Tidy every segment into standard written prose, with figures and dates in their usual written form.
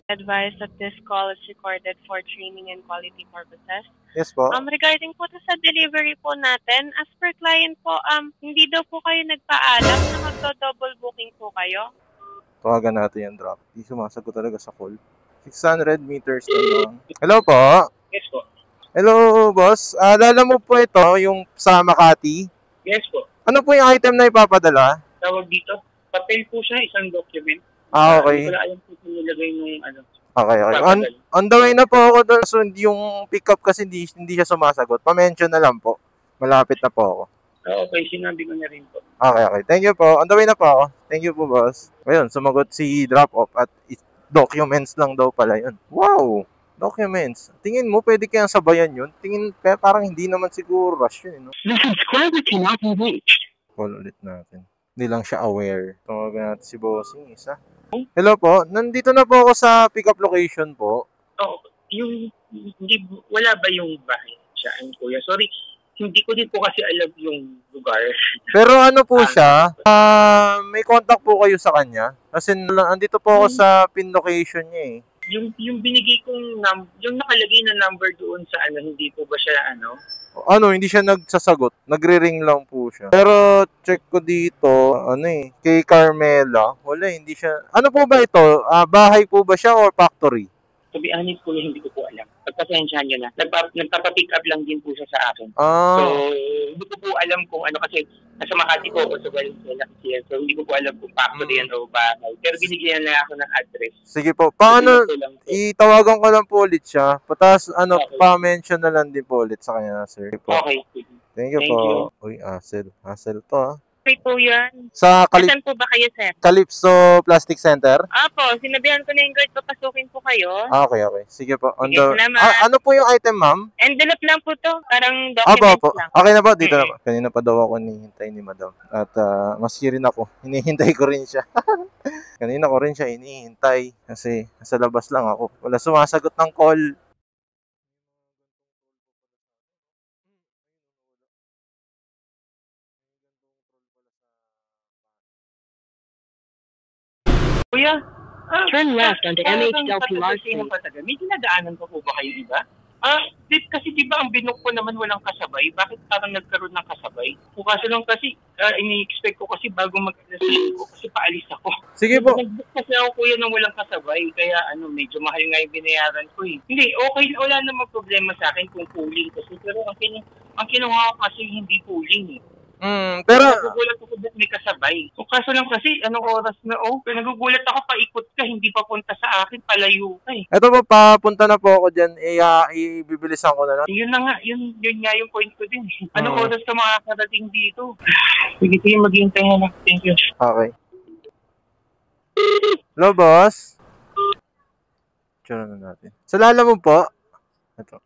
Advise that this call is recorded for training and quality purposes. Yes po. Regarding po to sa delivery po natin, as per client po, hindi daw po kayo nagpaalam na magdo-double booking po kayo. Tawagan natin yung drop. Hindi sumasagot talaga sa call. 600 meters lang. Hello po. Yes po. Hello, boss. Alala mo po ito, yung sa Makati? Yes po. Ano po yung item na ipapadala? Tawag dito, papel po siya, isang document. Okay. Hindi ko alam po kung nilagay nung ano. Okay. On the way na po ako doon. So, yung pick up kasi hindi siya sumasagot. Pa-mention na lang po. Malapit na po ako. Okay, sinabi ko na rin po. Okay. Thank you po. On the way na po ako. Thank you po, boss. Ayun, sumagot si drop-off at documents lang daw pala yun. Wow! Documents. Tingin mo, pwede kayang sabayan yun? Kaya parang hindi naman siguro rush yun, no? The subscriber cannot be reached. Call ulit natin. Hindi lang siya aware. Tawagan natin si bossing isa. Hello po, nandito na po ako sa pick-up location po. Oh, wala ba yung bahay siya, kuya? Sorry, hindi ko din po kasi alam yung lugar. Pero ano po siya, may contact po kayo sa kanya? Kasi andito po ako sa pin location niya eh. Yung binigay kong yung nakalagay na number doon sa hindi po ba siya hindi siya nagsasagot. Nagre-ring lang po siya. Pero check ko dito, kay Carmela. Wala, hindi siya. Ano po ba ito? Bahay po ba siya or factory? To be honest po, hindi ko po alam. Pagpasensyahan nyo na. Nagpapapick up lang din po siya sa akin. So, hindi ko po alam kung kasi nasa Makati po ako sa Valenzuela. So, hindi ko po alam kung factory yan o bahay. Pero binigyan na ako ng address. Sige po. Paano, itawagan ko lang po ulit siya. Patas, pa-mention na lang din po ulit sa kanya, sir. Okay. Thank you po. Uy, hassle to Po yan. Sa Saan po ba kayo, sir? Calypso Plastic Center? Apo, sinabihan ko na yung guard, papasukin po kayo. Okay. Sige po. Salamat. Ano po yung item, ma'am? Envelope lang po to. Parang documents lang. Okay na po, dito na po. Kanina pa daw ako hinihintay ni madam. At maski rin ako. Hinihintay ko rin siya. Kanina ko rin siya hinihintay. Kasi nasa labas lang ako. Wala sumasagot ng call. Kuya, Turn left onto MHLPRC. May dinadaanan pa po ba kayo iba? Kasi diba ang binok ko naman walang kasabay? Bakit parang nagkaroon ng kasabay? Kaso lang kasi, ini-expect ko kasi bago mag-alas ko kasi paalis ako. Sige po. Nag-book kasi ako kuya ng walang kasabay, kaya medyo mahal nga yung binayaran ko eh. Hindi, okay, wala namang problema sa akin kung pooling kasi. Pero ang kinuha ko kasi hindi pooling eh. Pero nagugulat ako ba't may kasabay. Kaso lang kasi, anong oras na nagugulat ako, paikot ka, hindi papunta sa akin, palayo ka eh. Ito po, papunta na po ako dyan. Ibibilisan ko na lang. Yun na nga, yun nga yung point ko din. Anong oras ka makakarating dito? Sige, maghihintay na lang. Thank you. Okay. Hello, boss? Tsura na natin. Sa lala mo po? Ito.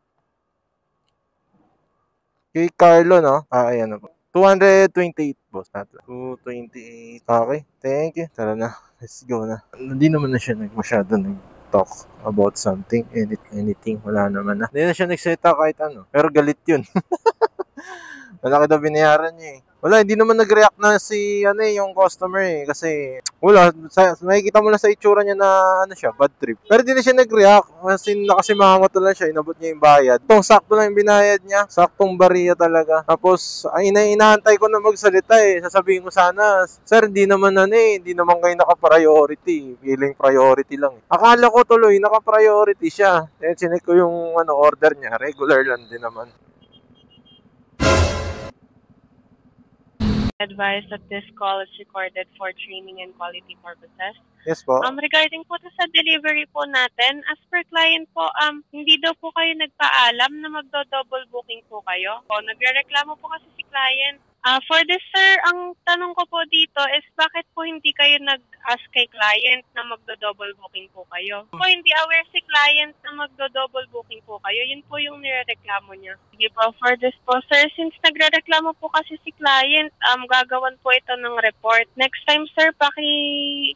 Kay Carlo, no? Ayan na po. 228, boss. 228. Okay, thank you. Tara na. Let's go na. Hindi naman na siya masyado nag-talk about something. Anything. Wala naman na. Hindi na siya nagseta kahit ano. Pero galit yun. Malaki daw binayaran niya eh. Wala, hindi naman nag-react na si yung customer eh. Kasi, wala, makikita mo lang sa itsura niya na siya, bad trip. Pero hindi na siya nag-react. Kasi nakasimangot lang siya, inabot niya yung bayad. Sakto lang yung binayad niya. Saktong bariya talaga. Tapos, inaantay ko na magsalita eh. Sasabihin ko sana, sir, hindi naman hindi naman kayo naka-priority. Feeling priority lang eh. Akala ko tuloy, naka-priority siya. Then, sinek ko yung order niya. Regular lang din naman. Advise that this call is recorded for training and quality purposes. Yes po. Regarding po sa delivery po natin, as per client po, hindi daw po kayo nagpaalam na magdo-double booking po kayo. Nagrereklamo po kasi si client. For this, sir, ang tanong ko po dito is bakit po hindi kayo nag-ask kay client na magdo-double booking po kayo? Po hindi aware si client na magdo-double booking po kayo. Yun po yung nirereklamo niya. Sige po, for this po, sir, since nagrereklamo po kasi si client, gagawan po ito ng report. Next time, sir,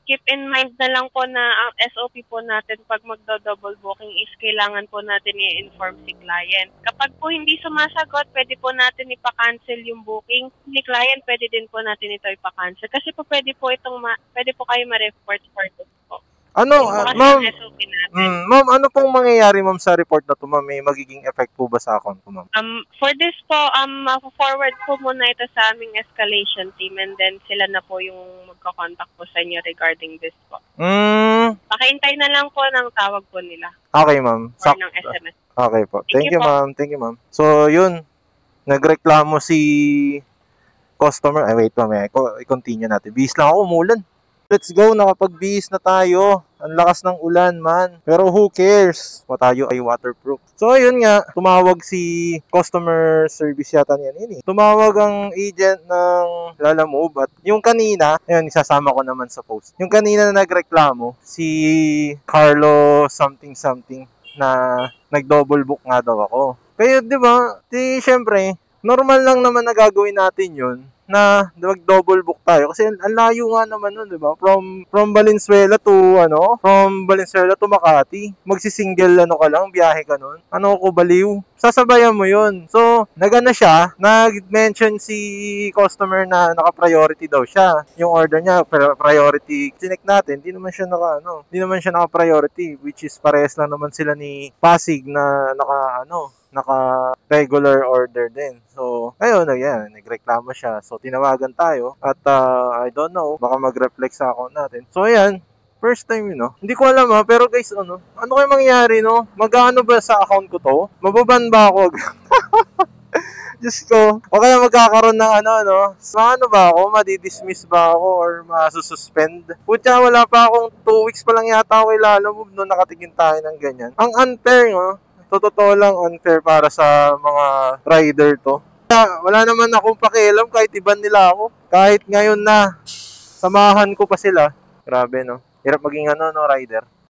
keep in mind na lang po na ang SOP po natin pag magdo-double booking is kailangan po natin i-inform si client. Kapag po hindi sumasagot, pwede po natin ipa-cancel yung booking. Ni client, pwede din po natin ito ipa-cancel. Kasi po pwede po kayo ma-report for this po. Ano, Bukas ma'am, ang SOP natin. ma'am, ano pong mangyayari, ma'am, sa report na to, ma'am? May magiging effect po ba sa account ko, ma'am? For this po, forward po muna ito sa aming escalation team and then sila na po yung magkakontakt po sa inyo regarding this po. Pakihintay na lang po ng tawag po nila. Okay, ma'am. Or ng SMS. Okay po. Thank Thank you, you po. ma'am. Thank you, ma'am. So, yun. Nagreklamo si customer. Ay, wait, ma'am. I-continue natin. Bihis lang ako, umulan. Let's go, nakapag-bihis na tayo. Ang lakas ng ulan, man. Pero who cares? Tayo ay waterproof. So, ayun nga, tumawag si customer service yata niyan. Tumawag ang agent ng Lalamove at yung kanina, ayun, isasama ko naman sa post. Yung kanina na nagreklamo, si Carlo something na nag-double book nga daw ako. Kaya, di ba, syempre, normal lang naman na gagawin natin yun na mag-double book tayo kasi ang layo nga naman nun, 'di ba? From Valenzuela to Makati. Magsi-single ka lang, biyahe ka nun. Ano ko baliw? Sasabayan mo 'yun. So, nagana siya, nag-mention si customer na naka-priority daw siya. Yung order niya priority. Chinek natin, hindi naman siya naka-priority, which is parehas lang naman sila ni Pasig na naka-regular order din. So, ayun, nagreklamo siya. So, tinawagan tayo at I don't know, baka mag-reflect sa account natin. So, ayan, first time yun, no? Hindi ko alam pero guys, ano kayo mangyayari, no? Magkano ba sa account ko to? Mababan ba ako? Diyos ko. O kaya magkakaroon ng ano ba ako? Madidismiss ba ako or masususpend? Putya, wala pa akong 2 weeks pa lang yata ako kay Lalamove nung nakatingin tayo ng ganyan. Ang unfair, no? Totoo lang unfair para sa mga rider to. Kaya wala naman akong pakialam kahit iban nila ako. Kahit ngayon na samahan ko pa sila. Grabe, no? Hirap maging rider.